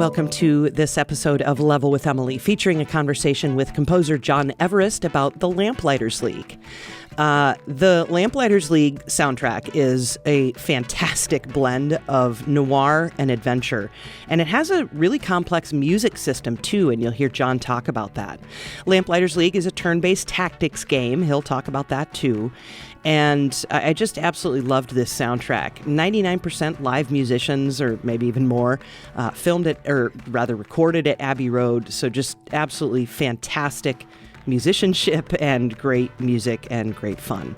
Welcome to this episode of Level with Emily, featuring a conversation with composer Jon Everist about the Lamplighters League. The Lamplighters League soundtrack is a fantastic blend of noir and adventure, and it has a really complex music system too, and you'll hear Jon talk about that. Lamplighters League is a turn-based tactics game. He'll talk about that too. And I just absolutely loved this soundtrack. 99% live musicians, or maybe even more, recorded at Abbey Road. So just absolutely fantastic musicianship and great music and great fun.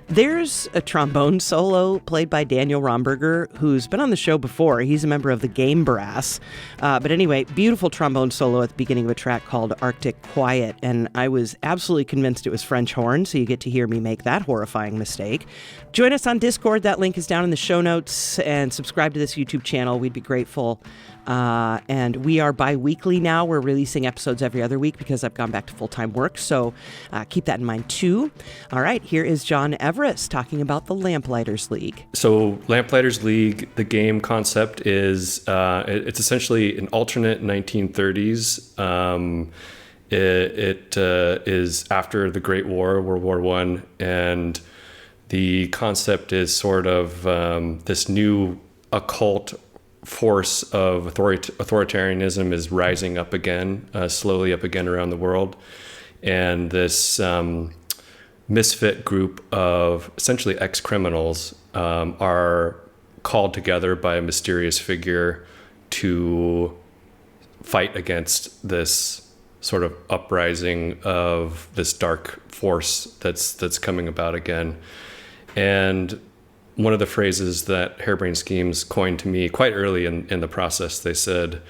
There's a trombone solo played by Daniel Romberger, who's been on the show before. He's a member of the Game Brass. But anyway, beautiful trombone solo at the beginning of a track called Arctic Quiet. And I was absolutely convinced it was French horn, so you get to hear me make that horrifying mistake. Join us on Discord. That link is down in the show notes. And subscribe to this YouTube channel. We'd be grateful. And we are bi-weekly now. We're releasing episodes every other week because I've gone back to full-time work. So keep that in mind too. All right, here is Jon Everist talking about the Lamplighters League. So Lamplighters League, the game concept is it's essentially an alternate 1930s. It is after the Great War, World War I, and the concept is sort of this new occult force of authoritarianism is rising up again, slowly up again around the world. And this misfit group of essentially ex-criminals are called together by a mysterious figure to fight against this sort of uprising of this dark force that's coming about again. And one of the phrases that Harebrained Schemes coined to me quite early in the process, they said,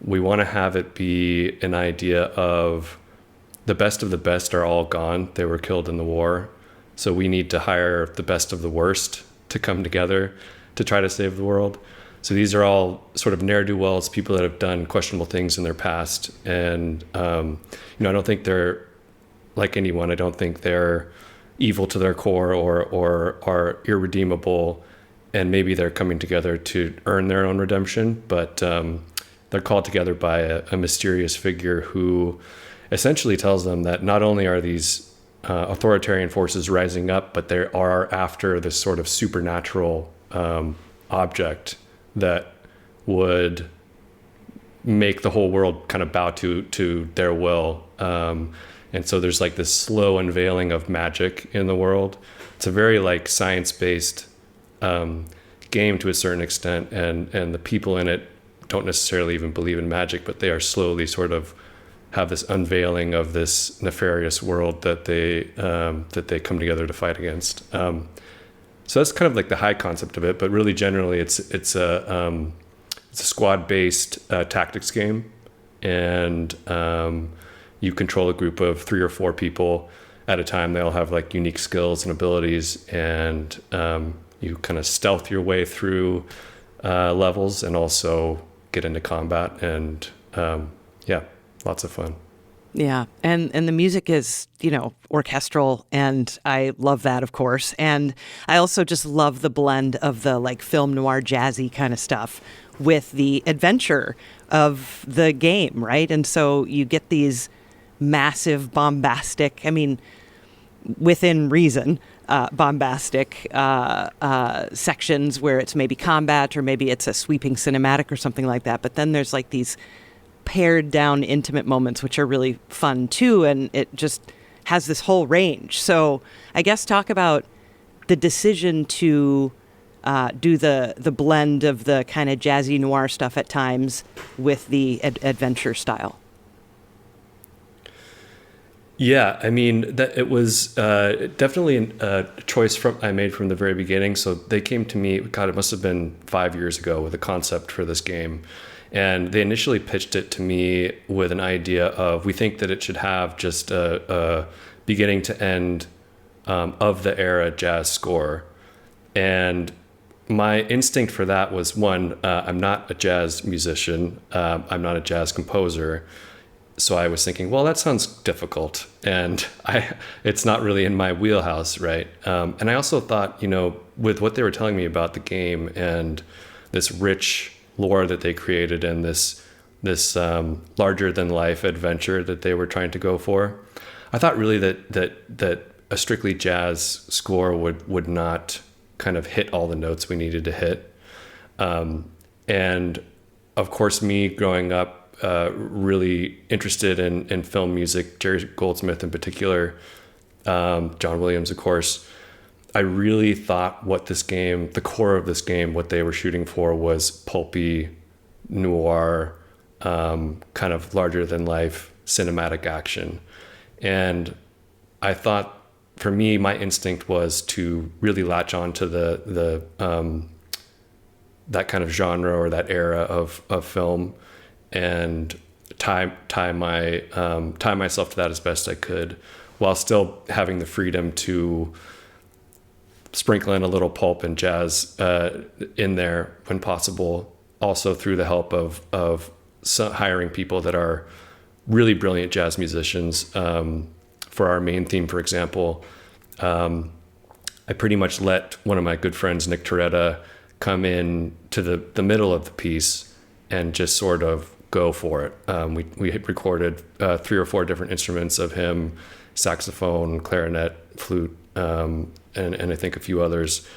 we want to have it be an idea of the best of the best are all gone. They were killed in the war. So we need to hire the best of the worst to come together to try to save the world. So these are all sort of ne'er-do-wells, people that have done questionable things in their past. And, I don't think they're like anyone. I don't think they're evil to their core or are irredeemable, and maybe they're coming together to earn their own redemption, but they're called together by a mysterious figure who essentially tells them that not only are these authoritarian forces rising up, but they are after this sort of supernatural object that would make the whole world kind of bow to their will. And so there's like this slow unveiling of magic in the world. It's a very like science-based game to a certain extent, and the people in it don't necessarily even believe in magic, but they are slowly sort of have this unveiling of this nefarious world that they come together to fight against. So that's kind of like the high concept of it, but really generally it's a squad-based tactics game, and you control a group of 3 or 4 people at a time. They all have like unique skills and abilities, and you kind of stealth your way through levels and also get into combat, and lots of fun. Yeah, and the music is, orchestral, and I love that, of course. And I also just love the blend of the like film noir jazzy kind of stuff with the adventure of the game, right? And so you get these massive, bombastic, within reason, bombastic sections where it's maybe combat or maybe it's a sweeping cinematic or something like that. But then there's like these pared down intimate moments, which are really fun too. And it just has this whole range. So I guess talk about the decision to do the blend of the kind of jazzy noir stuff at times with the adventure style. Yeah, that it was definitely a choice I made from the very beginning. So they came to me, God, it must have been 5 years ago, with a concept for this game. And they initially pitched it to me with an idea of, we think that it should have just a beginning to end of the era jazz score. And my instinct for that was, one, I'm not a jazz musician. I'm not a jazz composer. So I was thinking, well, that sounds difficult, and it's not really in my wheelhouse, right? And I also thought, with what they were telling me about the game and this rich lore that they created and this larger than life adventure that they were trying to go for. I thought really that a strictly jazz score would not kind of hit all the notes we needed to hit. And of course, me growing up, really interested in film music, Jerry Goldsmith in particular, John Williams, of course. I really thought the core of this game, what they were shooting for was pulpy, noir, kind of larger than life cinematic action. And I thought, for me, my instinct was to really latch on to the that kind of genre or that era of film, and tie myself to that as best I could, while still having the freedom to sprinkle in a little pulp and jazz in there when possible. Also through the help of hiring people that are really brilliant jazz musicians. For our main theme, for example, I pretty much let one of my good friends, Nick Toretta, come in to the middle of the piece and just sort of go for it. We had recorded 3 or 4 different instruments of him, saxophone, clarinet, flute, and I think a few others,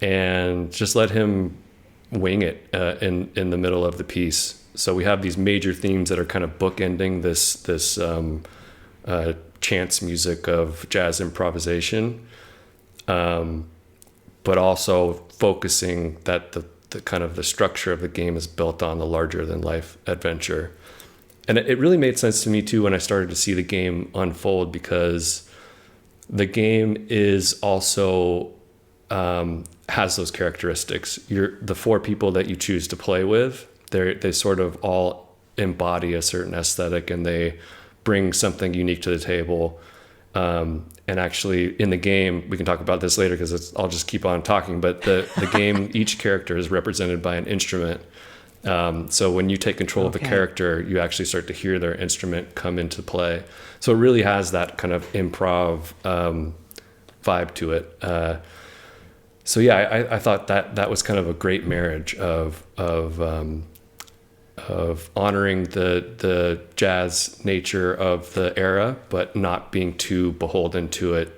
and just let him wing it in the middle of the piece. So we have these major themes that are kind of bookending this chance music of jazz improvisation, but also focusing that the kind of the structure of the game is built on the larger than life adventure. And it really made sense to me too when I started to see the game unfold, because the game is also has those characteristics. The 4 people that you choose to play with, they sort of all embody a certain aesthetic, and they bring something unique to the table. And actually in the game, we can talk about this later because I'll just keep on talking, but the game, each character is represented by an instrument. So when you take control of the character, you actually start to hear their instrument come into play. So it really has that kind of improv vibe to it. So yeah, I thought that was kind of a great marriage of honoring the jazz nature of the era, but not being too beholden to it,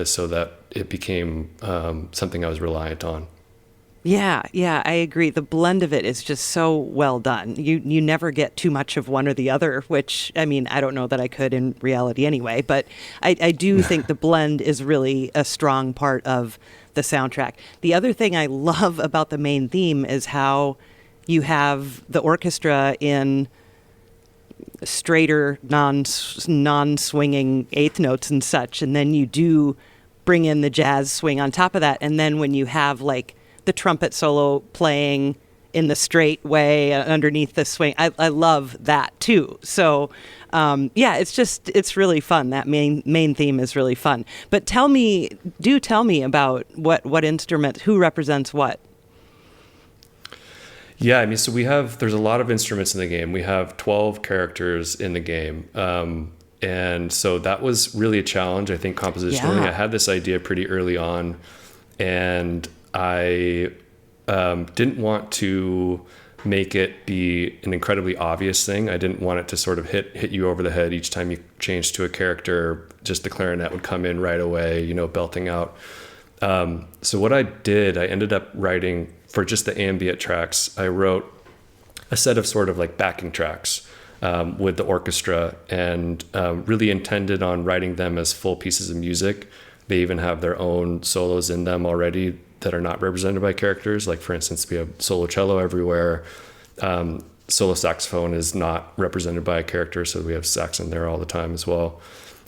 so that it became something I was reliant on. Yeah, I agree. The blend of it is just so well done. You never get too much of one or the other, which, I mean, I don't know that I could in reality anyway, but I do think the blend is really a strong part of the soundtrack. The other thing I love about the main theme is how you have the orchestra in straighter, non-swinging eighth notes and such, and then you do bring in the jazz swing on top of that. And then when you have like the trumpet solo playing in the straight way underneath the swing, I love that too. So yeah, it's really fun. That main theme is really fun. But tell me about what instrument, who represents what. Yeah, I mean, so there's a lot of instruments in the game. We have 12 characters in the game. And so that was really a challenge, I think, compositionally. Yeah. I had this idea pretty early on, and I didn't want to make it be an incredibly obvious thing. I didn't want it to sort of hit you over the head each time you changed to a character. Just the clarinet would come in right away, belting out. So what I did, I ended up writing, for just the ambient tracks, I wrote a set of sort of like backing tracks with the orchestra, and really intended on writing them as full pieces of music. They even have their own solos in them already that are not represented by characters. Like, for instance, we have solo cello everywhere. Solo saxophone is not represented by a character, so we have sax in there all the time as well.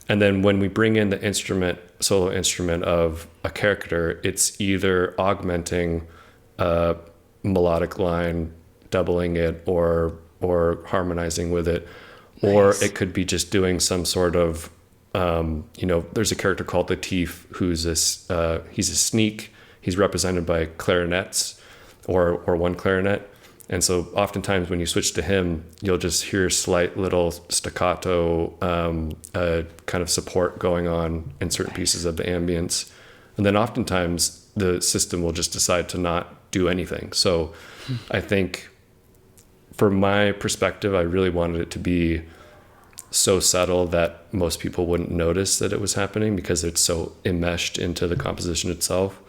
And then when we bring in the solo instrument of a character, it's either augmenting a melodic line, doubling it, or harmonizing with it. Nice. Or it could be just doing some sort of, there's a character called Latif who's he's a sneak. He's represented by clarinets or one clarinet. And so oftentimes when you switch to him, you'll just hear slight little staccato kind of support going on in certain pieces of the ambience. And then oftentimes the system will just decide to not do anything. So I think from my perspective, I really wanted it to be so subtle that most people wouldn't notice that it was happening because it's so enmeshed into the composition itself.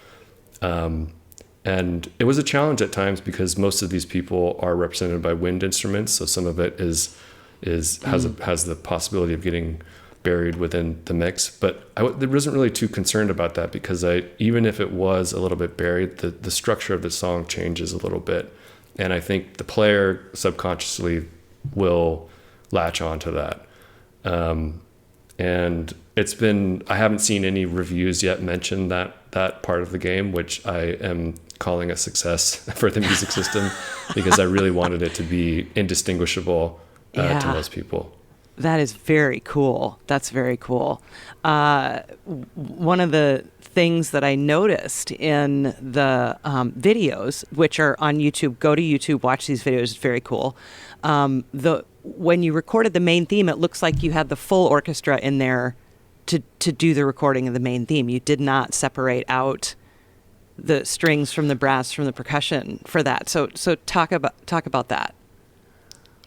And it was a challenge at times because most of these people are represented by wind instruments. So some of it has the possibility of getting buried within the mix. But I wasn't really too concerned about that because even if it was a little bit buried, the structure of the song changes a little bit. And I think the player subconsciously will latch onto that. And I haven't seen any reviews yet mention that part of the game, which I am calling a success for the music system because I really wanted it to be indistinguishable to most people. That is very cool. That's very cool. One of the things that I noticed in the videos, which are on YouTube, go to YouTube, watch these videos. It's very cool. When you recorded the main theme, it looks like you had the full orchestra in there to do the recording of the main theme. You did not separate out the strings from the brass from the percussion for that. So talk about that.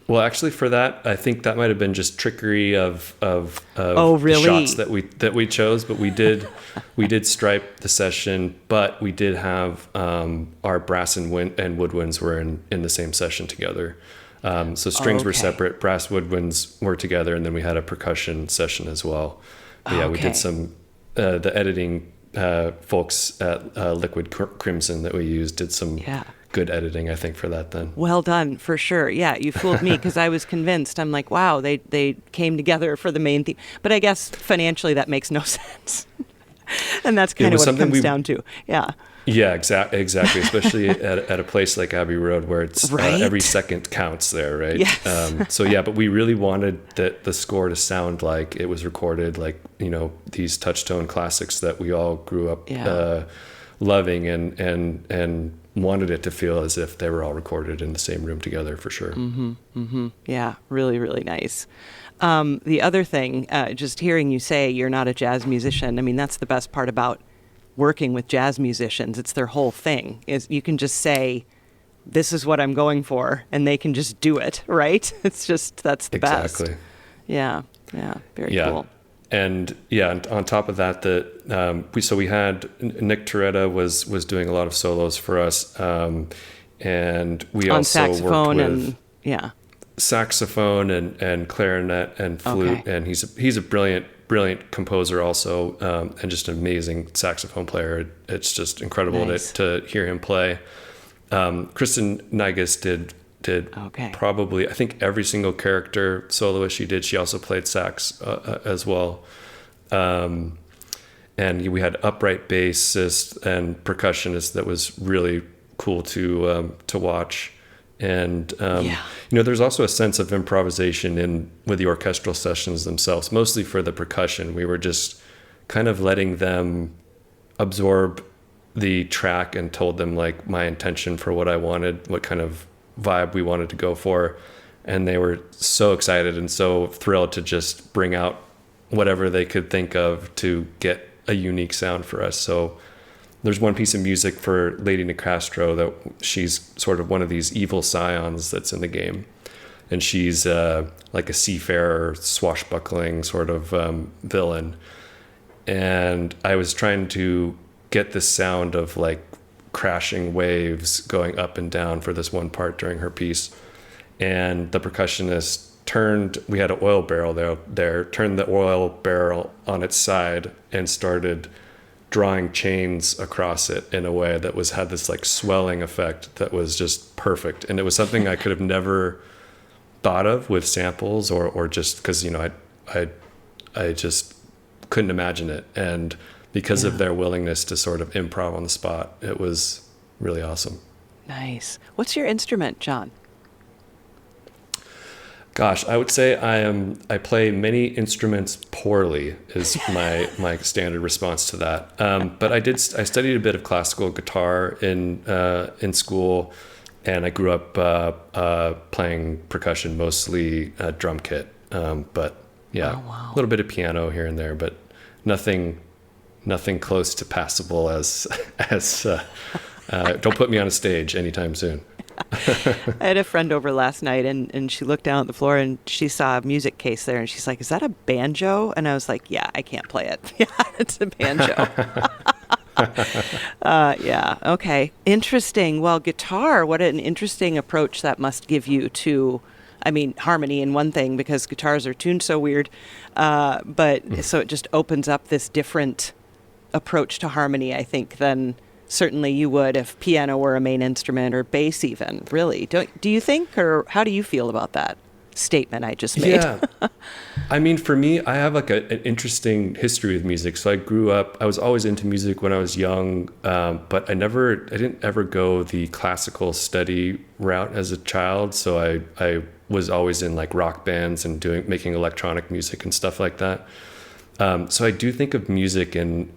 Well, actually, for that, I think that might have been just trickery of oh, really? shots that we chose. But we did stripe the session, but we did have our brass and woodwinds were in the same session together. So strings were separate, brass woodwinds were together, and then we had a percussion session as well. But yeah, we did some the editing folks at Liquid Crimson that we used did some. Yeah. Good editing, I think, for that then. Well done, for sure. Yeah, you fooled me because I was convinced. I'm like, wow, they came together for the main theme. But I guess financially that makes no sense. And that's kind of what it comes down to. Yeah. Yeah, exactly. Especially at a place like Abbey Road where it's every second counts there, right? Yes. But we really wanted the score to sound like it was recorded, like, these touchtone classics that we all grew up loving and wanted it to feel as if they were all recorded in the same room together, for sure. Mm-hmm, mm-hmm. Yeah, really, really nice. The other thing, just hearing you say you're not a jazz musician, I mean, that's the best part about working with jazz musicians. It's their whole thing, is you can just say, this is what I'm going for, and they can just do it, right? It's just, that's the best. Exactly. Yeah, very cool. And on top of that, we had Nick Toretta was doing a lot of solos for us, and we on also saxophone worked with saxophone and clarinet and flute, and he's a brilliant composer also, and just an amazing saxophone player. It's just incredible to hear him play. Kristen Nigas did probably, I think, every single character soloist she did. She also played sax as well. And we had upright bassist and percussionist that was really cool to watch. And there's also a sense of improvisation with the orchestral sessions themselves, mostly for the percussion. We were just kind of letting them absorb the track and told them like my intention for what I wanted, what kind of vibe we wanted to go for, and they were so excited and so thrilled to just bring out whatever they could think of to get a unique sound for us. So there's one piece of music for Lady Nicastro that she's sort of one of these evil scions that's in the game, and she's like a seafarer, swashbuckling sort of villain, and I was trying to get this sound of like crashing waves going up and down for this one part during her piece, and the percussionist we had an oil barrel there, turned the oil barrel on its side and started drawing chains across it in a way that had this like swelling effect that was just perfect. And it was something I could have never thought of with samples or just because I just couldn't imagine it, and because of their willingness to sort of improv on the spot, it was really awesome. Nice. What's your instrument, John? Gosh, I would say I play many instruments poorly is my standard response to that. But I studied a bit of classical guitar in school, and I grew up playing percussion, mostly drum kit. But a little bit of piano here and there, but nothing close to passable as don't put me on a stage anytime soon. I had a friend over last night, and she looked down at the floor, and she saw a music case there, and she's like, "Is that a banjo?" And I was like, "Yeah, I can't play it." Yeah, it's a banjo. Yeah, okay. Interesting. Well, guitar, what an interesting approach that must give you to, I mean, harmony in one thing, because guitars are tuned so weird, but so it just opens up this different approach to harmony, I think, than certainly you would if piano were a main instrument, or bass even, really. Do you think, or how do you feel about that statement I just made? Yeah. I mean, for me, I have like an interesting history with music. So I was always into music when I was young, but I didn't ever go the classical study route as a child. So I was always in like rock bands and making electronic music and stuff like that. So I do think of music in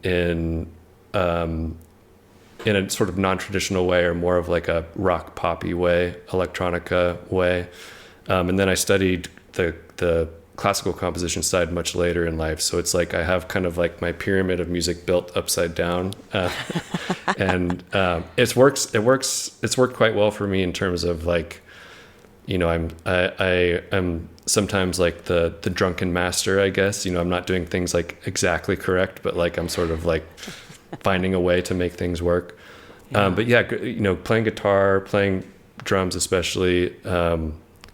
a sort of non-traditional way, or more of like a rock poppy way, electronica way. And then I studied the classical composition side much later in life. So it's like I have kind of like my pyramid of music built upside down. And it's worked quite well for me in terms of like, you know, I'm sometimes like the drunken master, I guess. You know, I'm not doing things like exactly correct, but like I'm sort of like finding a way to make things work. Yeah. But yeah, you know, playing guitar, playing drums especially,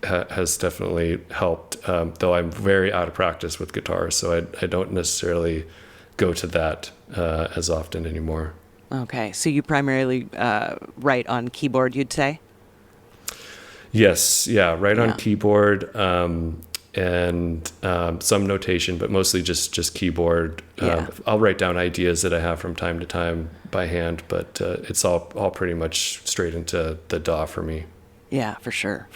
has definitely helped, though I'm very out of practice with guitar, so I don't necessarily go to that as often anymore. Okay, so you primarily write on keyboard, you'd say? Yes, yeah, on keyboard, and some notation, but mostly just keyboard. Yeah. I'll write down ideas that I have from time to time by hand, but it's all pretty much straight into the DAW for me. Yeah, for sure.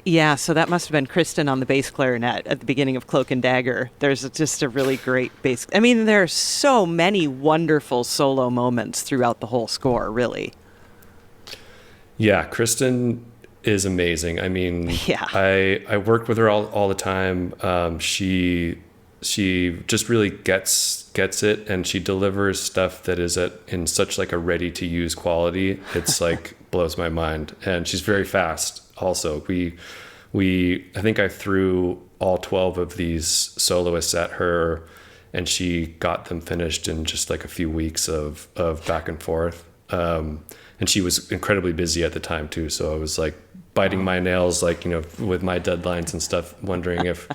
Yeah, so that must have been Kristen on the bass clarinet at the beginning of Cloak and Dagger. There's just a really great bass. I mean, there are so many wonderful solo moments throughout the whole score, really. Yeah, Kristen is amazing. I mean, yeah. I worked with her all the time. She just really gets it, and she delivers stuff that is in such like a ready to use quality. It's like blows my mind. And she's very fast also. I think I threw all 12 of these soloists at her, and she got them finished in just like a few weeks of back and forth. And she was incredibly busy at the time too. So I was like biting my nails, like, you know, with my deadlines and stuff, wondering if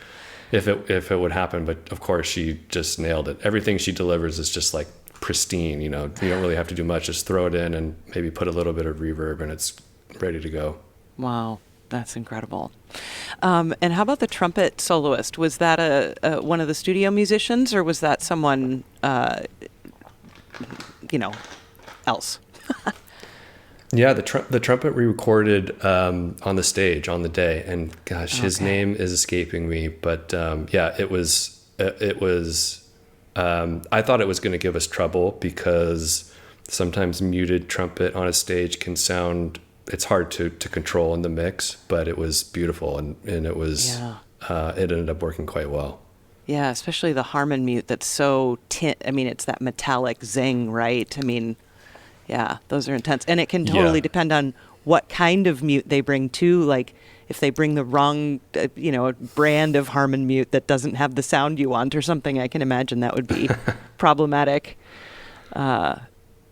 it would happen. But of course she just nailed it. Everything she delivers is just like pristine, you know, you don't really have to do much. Just throw it in and maybe put a little bit of reverb and it's ready to go. Wow. That's incredible. And how about the trumpet soloist? Was that a one of the studio musicians, or was that someone, else? Yeah, the trumpet we recorded on the stage on the day, and gosh, his name is escaping me. But it was. I thought it was going to give us trouble because sometimes muted trumpet on a stage can sound. It's hard to control in the mix, but it was beautiful, and it was. Yeah. It ended up working quite well. Yeah, especially the Harmon mute. That's so. It's that metallic zing, right? I mean. Yeah, those are intense. And it can totally depend on what kind of mute they bring too. Like if they bring the wrong, brand of Harmon mute that doesn't have the sound you want or something, I can imagine that would be problematic.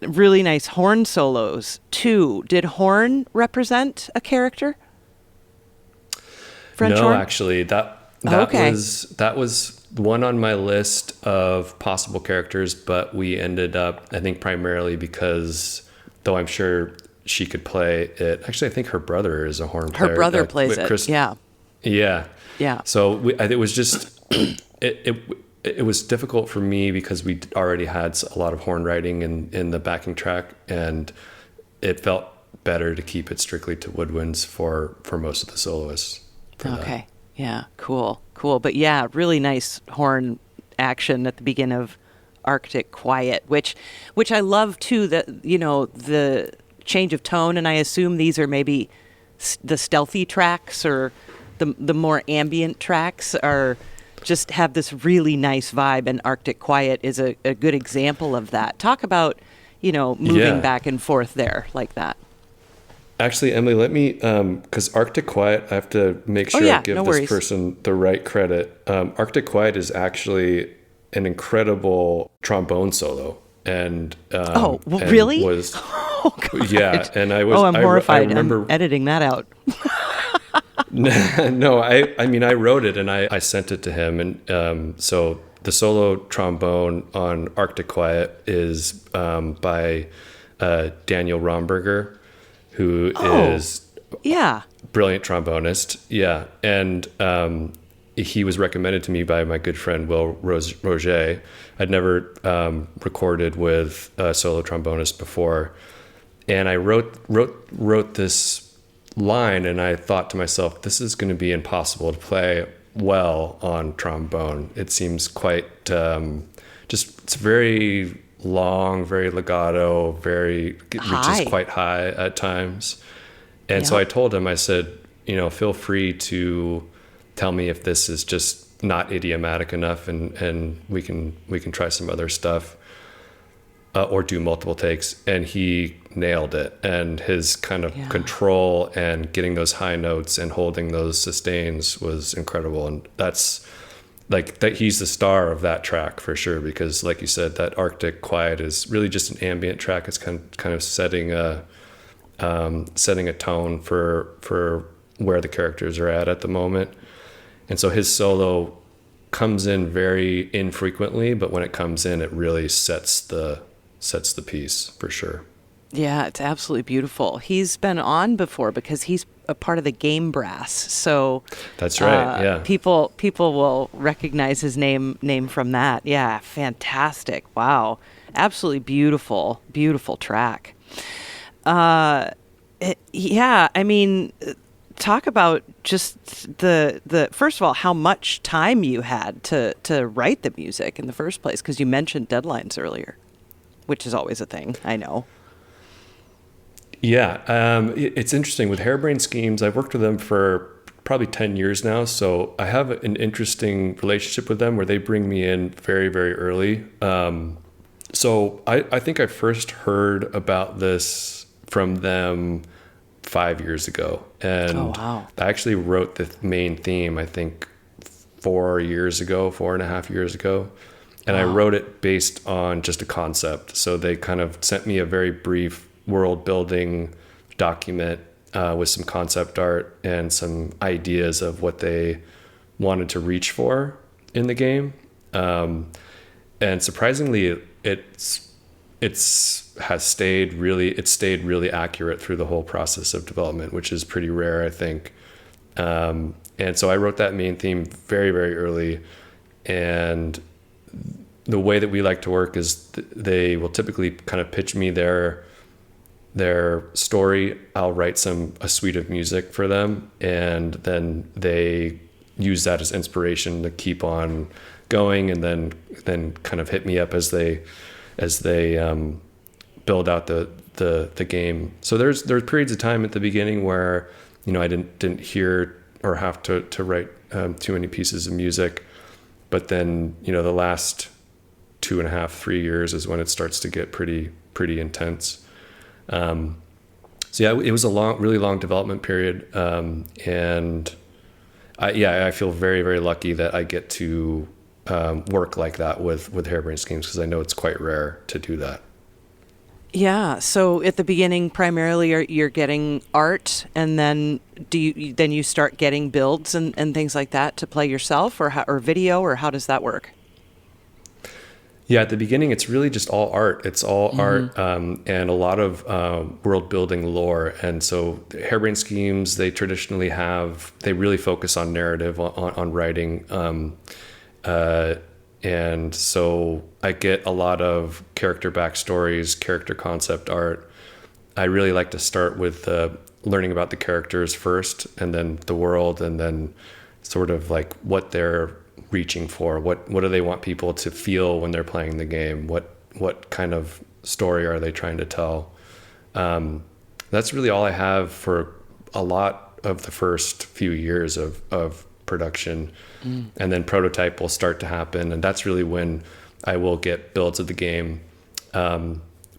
Really nice horn solos too. Did horn represent a character? French horn? Actually, that was one on my list of possible characters, but we ended up, I think, primarily because, though I'm sure she could play it. Actually, I think her brother is a horn player. Her brother plays it. Yeah. Yeah. So it was just it was difficult for me because we already had a lot of horn writing in the backing track, and it felt better to keep it strictly to woodwinds for most of the soloists. Okay. That. Yeah, cool. But yeah, really nice horn action at the beginning of Arctic Quiet, which I love too, that, the change of tone. And I assume these are maybe the stealthy tracks, or the more ambient tracks are just have this really nice vibe. And Arctic Quiet is a good example of that. Talk about, moving back and forth there like that. Actually, Emily, let me, because Arctic Quiet, I have to make sure I give this person the right credit. Arctic Quiet is actually an incredible trombone solo. And really? Was, oh, God. Yeah, and I was. I'm horrified. I remember I'm editing that out. No, I mean, I wrote it and I sent it to him. And so the solo trombone on Arctic Quiet is by Daniel Romberger, who is brilliant trombonist. Yeah. And he was recommended to me by my good friend, Will Roger. I'd never recorded with a solo trombonist before. And I wrote this line, and I thought to myself, this is going to be impossible to play well on trombone. It seems quite it's very long, very legato, reaches quite high at times. And so I told him, I said, feel free to tell me if this is just not idiomatic enough, and we can try some other stuff. Or do multiple takes, and he nailed it. And his kind of control and getting those high notes and holding those sustains was incredible. And that's like that. He's the star of that track for sure, because like you said, that Arctic Quiet is really just an ambient track. It's kind of setting a tone for where the characters are at the moment. And so his solo comes in very infrequently, but when it comes in, it really sets the piece for sure. Yeah, it's absolutely beautiful. He's been on before because he's a part of the game brass. So that's right. Yeah. People will recognize his name from that. Yeah. Fantastic. Wow. Absolutely beautiful, beautiful track. I mean, talk about just the first of all, how much time you had to write the music in the first place, because you mentioned deadlines earlier, which is always a thing, I know. Yeah, it's interesting. With Harebrained Schemes, I've worked with them for probably 10 years now, so I have an interesting relationship with them where they bring me in very, very early. So I think I first heard about this from them 5 years ago. And I actually wrote the main theme, I think, 4.5 years ago. And I wrote it based on just a concept. So they kind of sent me a very brief world building document with some concept art and some ideas of what they wanted to reach for in the game. And surprisingly, it stayed really accurate through the whole process of development, which is pretty rare, I think. And so I wrote that main theme very, very early. And the way that we like to work is they will typically kind of pitch me their story. I'll write a suite of music for them, and then they use that as inspiration to keep on going, and then kind of hit me up as they build out the game. So there's periods of time at the beginning where I didn't hear or have to write too many pieces of music, but then the last 2.5, 3 years is when it starts to get pretty intense. So yeah, it was a really long development period. And I feel very, very lucky that I get to work like that with Harebrained Schemes, because I know it's quite rare to do that. Yeah. So at the beginning, primarily you're getting art, and then you start getting builds and things like that to play yourself, or video, or how does that work? Yeah, at the beginning, it's really just all art. It's all art and a lot of world building lore. And so Harebrained Schemes, they traditionally they really focus on narrative, on writing. And so I get a lot of character backstories, character concept art. I really like to start with learning about the characters first, and then the world, and then sort of like what they're reaching for. What do they want people to feel when they're playing the game? What kind of story are they trying to tell? That's really all I have for a lot of the first few years of production. And then prototype will start to happen, and that's really when I will get builds of the game.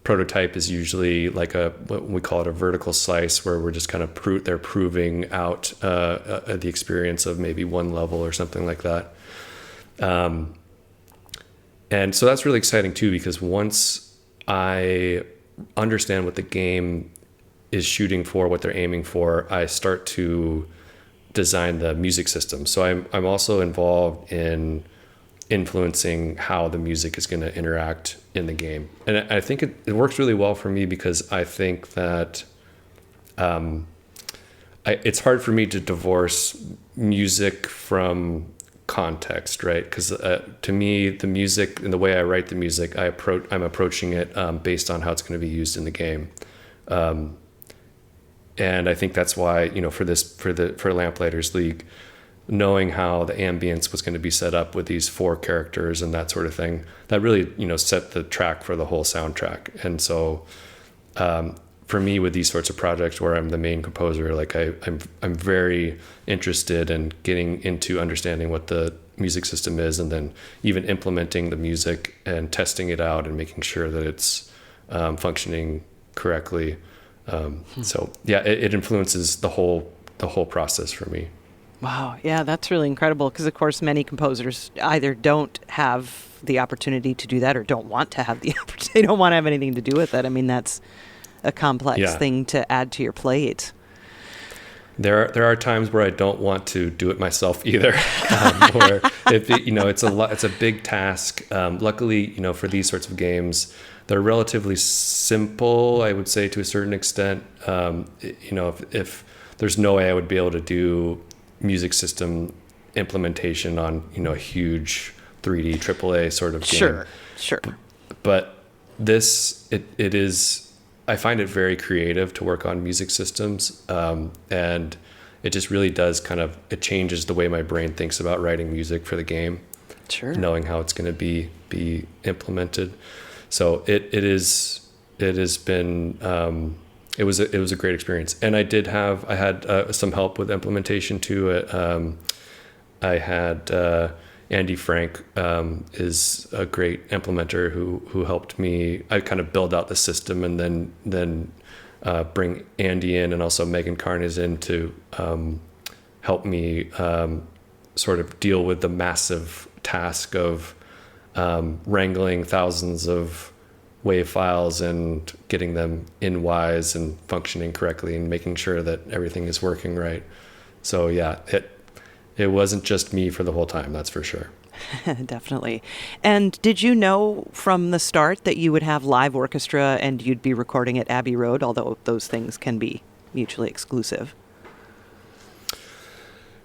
prototype is usually like what we call it a vertical slice, where we're just kind of they're proving out the experience of maybe one level or something like that. And so that's really exciting too, because once I understand what the game is shooting for, what they're aiming for, I start to design the music system. So I'm also involved in influencing how the music is going to interact in the game. And I think it works really well for me, because I think that it's hard for me to divorce music from context, right? Because to me, the music and the way I write the music, I'm approaching it based on how it's going to be used in the game. And I think that's why, for Lamplighters League, knowing how the ambience was going to be set up with these 4 characters and that sort of thing, that really, set the track for the whole soundtrack. And so, for me, with these sorts of projects where I'm the main composer, like I'm very interested in getting into understanding what the music system is, and then even implementing the music and testing it out and making sure that it's functioning correctly. So yeah, it influences the whole process for me. Wow. Yeah, that's really incredible, because of course many composers either don't have the opportunity to do that or don't want to have the opportunity. They don't want to have anything to do with it. I mean, that's a complex thing to add to your plate. There are times where I don't want to do it myself either. Where it's a big task. Luckily, for these sorts of games, they're relatively simple, I would say, to a certain extent. If there's no way I would be able to do music system implementation on a huge 3D AAA sort of game. Sure. But this it is. I find it very creative to work on music systems, and it just really does it changes the way my brain thinks about writing music for the game. Sure. Knowing how it's going to be implemented. So it has been it was a great experience, and I had some help with implementation too. I had Andy Frank is a great implementer who helped me. I kind of build out the system, and then bring Andy in, and also Megan Carnes in to help me sort of deal with the massive task of wrangling thousands of wave files and getting them in Wise and functioning correctly, and making sure that everything is working right. So yeah, it wasn't just me for the whole time, that's for sure. Definitely. And did you know from the start that you would have live orchestra and you'd be recording at Abbey Road, although those things can be mutually exclusive?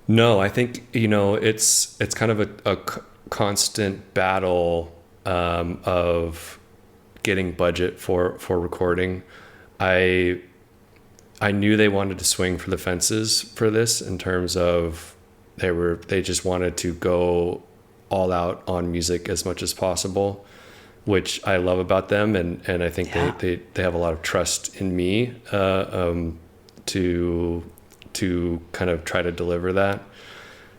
No, I think, it's kind of a constant battle of getting budget for recording. I knew they wanted to swing for the fences for this, in terms of they just wanted to go all out on music as much as possible, which I love about them, and I think they have a lot of trust in me to kind of try to deliver that.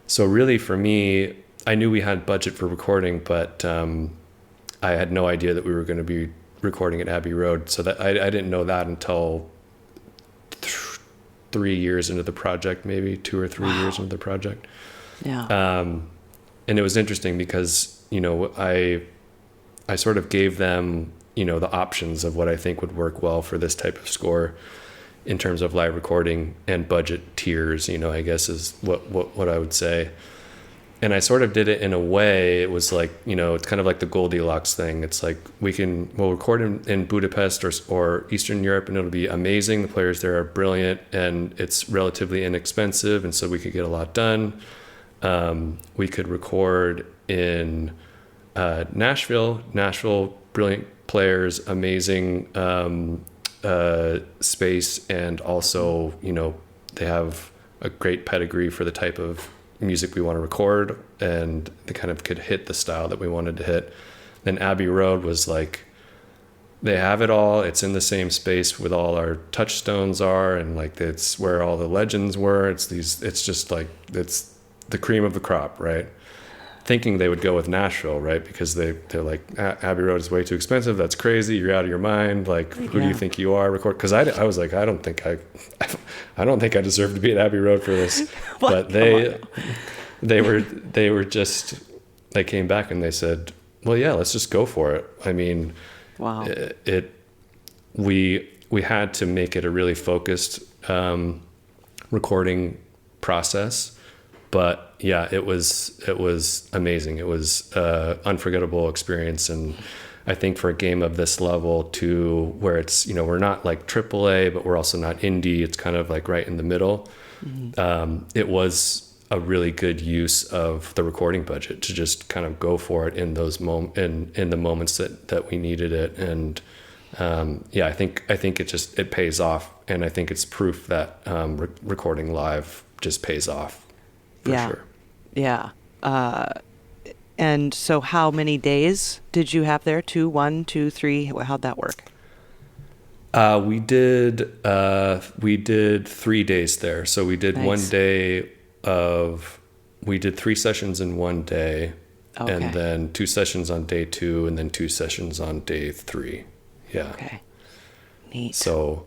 So really for me, I knew we had budget for recording, but I had no idea that we were going to be recording at Abbey Road. So that I didn't know that until 3 years into the project, maybe 2 or 3 years into the project. Yeah. And it was interesting because, I sort of gave them, the options of what I think would work well for this type of score in terms of live recording and budget tiers, I guess is what I would say. And I sort of did it in a way, it was like, it's kind of like the Goldilocks thing. It's like we'll record in Budapest or Eastern Europe, and it'll be amazing. The players there are brilliant, and it's relatively inexpensive, and so we could get a lot done. We could record in Nashville, brilliant players, amazing space, and also, they have a great pedigree for the type of music we want to record, and they kind of could hit the style that we wanted to hit. Then Abbey Road was like, they have it all. It's in the same space with all our touchstones are, and like it's where all the legends were. It's just like it's the cream of the crop, right? thinking they would go with Nashville, right? Because they're like, Abbey Road is way too expensive. That's crazy. You're out of your mind. Like, who do you think you are? Record. Because I was like, I don't think I deserve to be at Abbey Road for this. But they came back and they said, well, yeah, let's just go for it. I mean, wow. We had to make it a really focused recording process, but yeah, it was amazing. It was unforgettable experience, and I think for a game of this level, to where it's, we're not like AAA, but we're also not indie. It's kind of like right in the middle. Mm-hmm. It was a really good use of the recording budget to just kind of go for it in those in the moments that we needed it. And I think it pays off, and I think it's proof that recording live just pays off for sure. Yeah. And so how many days did you have there? 2, 1, 2, 3? How'd that work? We did 3 days there. So we did Nice. we did 3 sessions in one day, Okay. and then 2 sessions on day 2, and then 2 sessions on day 3. Yeah. Okay. Neat. So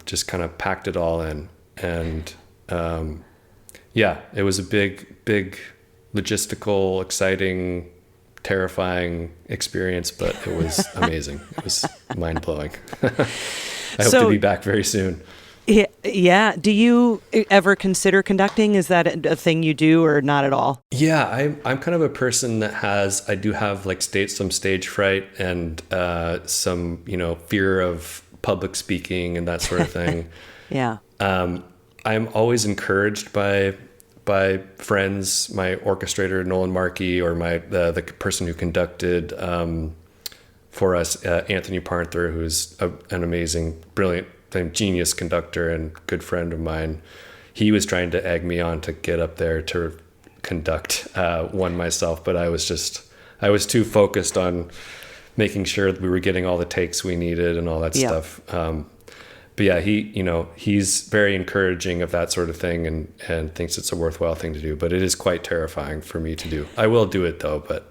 just kind of packed it all in, and it was a big logistical, exciting, terrifying experience, but it was amazing. It was mind-blowing. I hope to be back very soon. Yeah. Do you ever consider conducting? Is that a thing you do, or not at all? Yeah, I'm kind of a person that I do have like some stage fright and some, fear of public speaking and that sort of thing. Yeah. I'm always encouraged by friends, my orchestrator Nolan Markey, or the person who conducted for us, Anthony Parther, who's an amazing, brilliant, genius conductor and good friend of mine. He was trying to egg me on to get up there to conduct one myself, but I was too focused on making sure that we were getting all the takes we needed and all that stuff. But yeah, he's very encouraging of that sort of thing, and thinks it's a worthwhile thing to do, but it is quite terrifying for me to do. I will do it though, but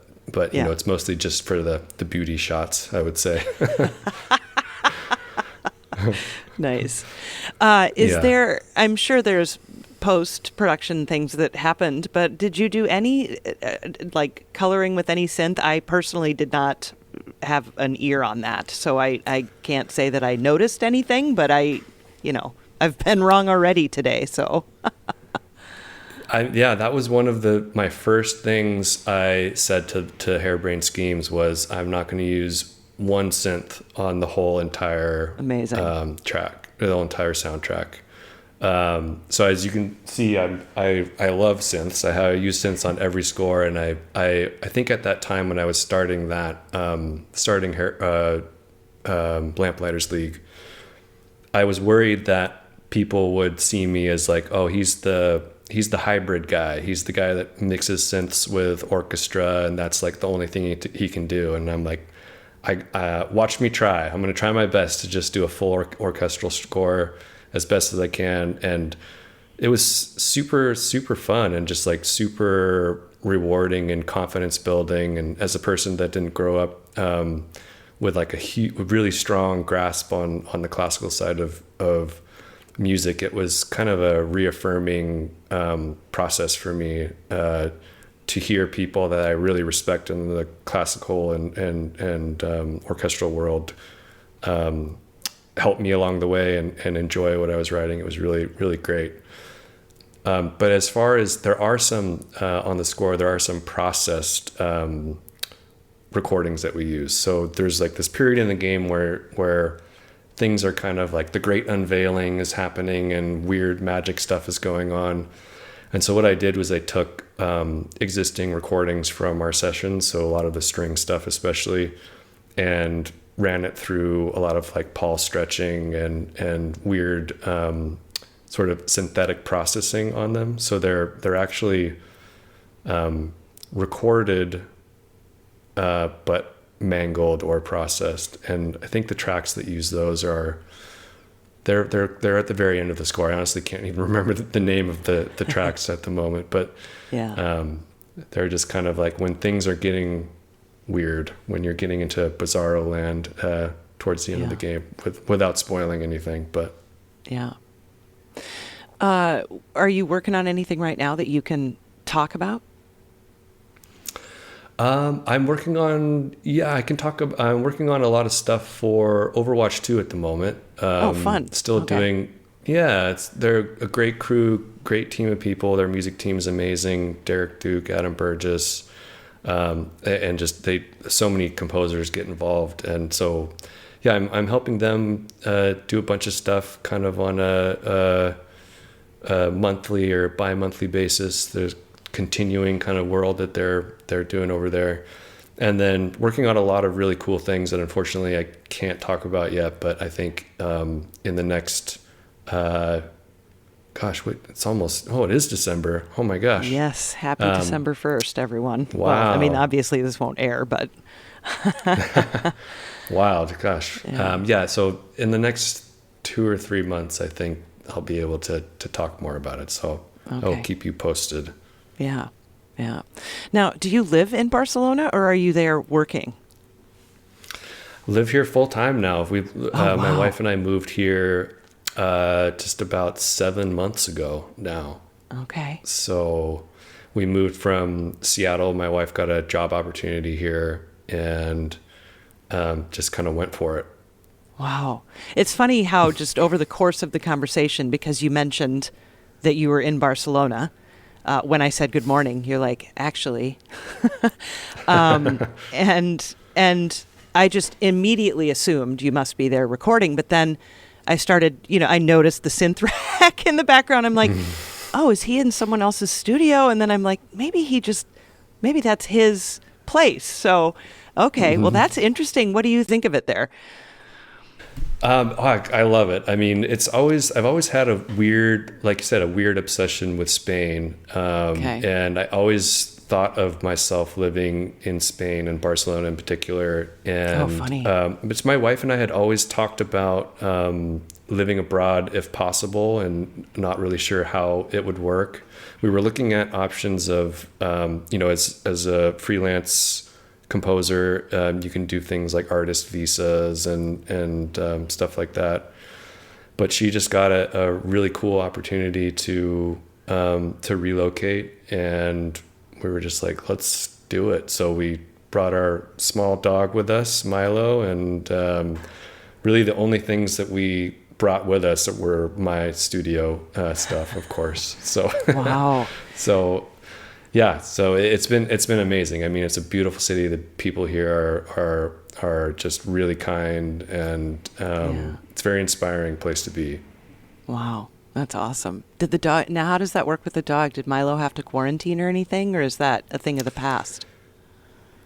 it's mostly just for the beauty shots, I would say. Nice. I'm sure there's post-production things that happened, but did you do any like coloring with any synth? I personally did not have an ear on that, so I can't say that I noticed anything, but I've been wrong already today, so. That was one of my first things I said to Harebrained Schemes was, I'm not going to use one synth on the whole entire track, the whole entire soundtrack. So as you can see, I love synths. I use synths on every score, and I think at that time when I was starting Lamplighters League, I was worried that people would see me as like, oh, he's the hybrid guy. He's the guy that mixes synths with orchestra, and that's like the only thing he can do. And I'm like, watch me try. I'm going to try my best to just do a full orchestral score as best as I can. And it was super, super fun and just like super rewarding and confidence building. And as a person that didn't grow up with like a really strong grasp on the classical side of music, it was kind of a reaffirming process for me to hear people that I really respect in the classical and orchestral world help me along the way and enjoy what I was writing. It was really, really great. But as far as there are some on the score, there are some processed recordings that we use. So there's like this period in the game where things are kind of like the great unveiling is happening and weird magic stuff is going on. And so what I did was I took existing recordings from our sessions, so a lot of the string stuff especially, and ran it through a lot of like Paul stretching and weird sort of synthetic processing on them. So they're actually recorded but mangled or processed. And I think the tracks that use those they're at the very end of the score. I honestly can't even remember the name of the tracks at the moment, but They're just kind of like when things are getting weird, when you're getting into bizarro land towards the end of the game, without spoiling anything. But yeah. Are you working on anything right now that you can talk about? I'm working on, I can talk about, I'm working on a lot of stuff for Overwatch 2 at the moment. Fun. Still doing, they're a great crew, great team of people. Their music team is amazing. Derek Duke, Adam Burgess, and just so many composers get involved. And so, I'm helping them do a bunch of stuff kind of on a monthly or bi-monthly basis. There's continuing kind of world that they're doing over there, and then working on a lot of really cool things that unfortunately I can't talk about yet, but I think in the next it is December. Oh my gosh. Yes, happy December 1st, everyone. Wow. Well, I mean, obviously this won't air, but wild. Gosh. So in the next 2 or 3 months, I think I'll be able to talk more about it. So I'll keep you posted. Yeah. Now, do you live in Barcelona or are you there working? Live here full time now. My wife and I moved here just about 7 months ago now. Okay. So we moved from Seattle. My wife got a job opportunity here and just kind of went for it. Wow. It's funny how just over the course of the conversation, because you mentioned that you were in Barcelona, when I said good morning, you're like, actually. And I just immediately assumed you must be there recording. But then I started, I noticed the synth rack in the background. I'm like, oh, is he in someone else's studio? And then I'm like, maybe that's his place. So, okay, well, that's interesting. What do you think of it there? I love it. I mean, I've always had a weird, like you said, a weird obsession with Spain. And I always thought of myself living in Spain and Barcelona in particular. And, funny. But my wife and I had always talked about, living abroad if possible and not really sure how it would work. We were looking at options of, as a freelance composer, you can do things like artist visas and stuff like that. But she just got a really cool opportunity to relocate, and we were just like, let's do it. So we brought our small dog with us, Milo, and really the only things that we brought with us were my studio stuff, of course. So wow. So it's been amazing. I mean, it's a beautiful city. The people here are just really kind, and it's a very inspiring place to be. Wow, that's awesome. Did the dog? Now, how does that work with the dog? Did Milo have to quarantine or anything, or is that a thing of the past?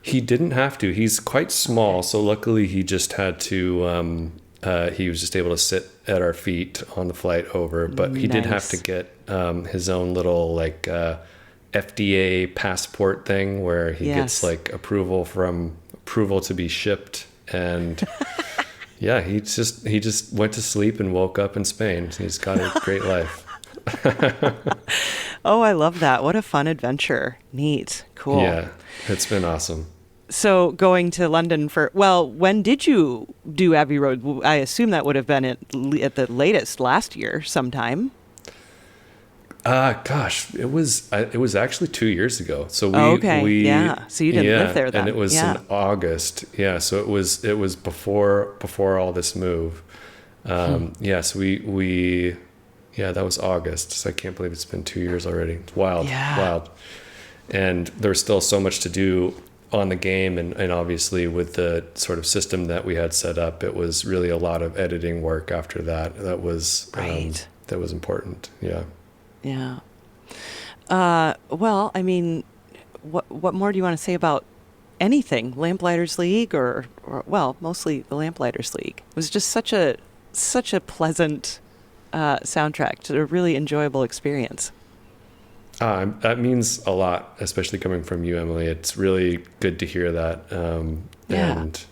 He didn't have to. He's quite small, so luckily he just had to. He was just able to sit at our feet on the flight over, but he did have to get his own little FDA passport thing where he gets approval to be shipped, and he just went to sleep and woke up in Spain. He's got a great life. Oh, I love that. What a fun adventure. Neat. Cool. Yeah, it's been awesome. So going to London when did you do Abbey Road? I assume that would have been at the latest last year sometime. Gosh, it was actually 2 years ago. So so you didn't live there then. And it was in August. Yeah, so it was before all this move. So that was August. So I can't believe it's been 2 years already. It's wild. Yeah. Wild. And there's still so much to do on the game, and obviously with the sort of system that we had set up, it was really a lot of editing work after that. That was right. That was important. Yeah. Yeah. Well, I mean, what more do you want to say about anything? Lamplighters League or mostly the Lamplighters League. It was just such a pleasant soundtrack to a really enjoyable experience. That means a lot, especially coming from you, Emily. It's really good to hear that. And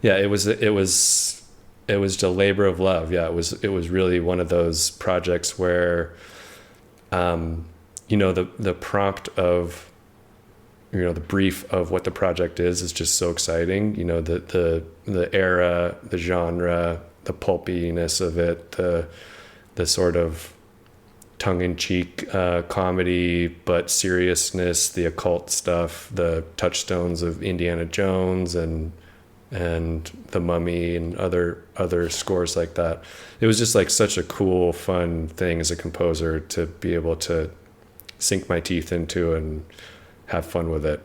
it was a labor of love. Yeah, it was really one of those projects where, the prompt of the brief of what the project is just so exciting. The era, the genre, the pulpiness of it, the sort of tongue-in-cheek comedy, but seriousness, the occult stuff, the touchstones of Indiana Jones and The Mummy and other scores like that. It was just like such a cool, fun thing as a composer to be able to sink my teeth into and have fun with it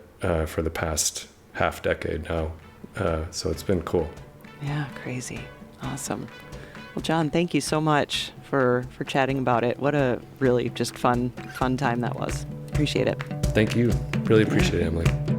for the past half decade now. So it's been cool. Yeah, crazy. Awesome. Well, Jon, thank you so much for chatting about it. What a really just fun time that was. Appreciate it. Thank you. Really appreciate it, Emily.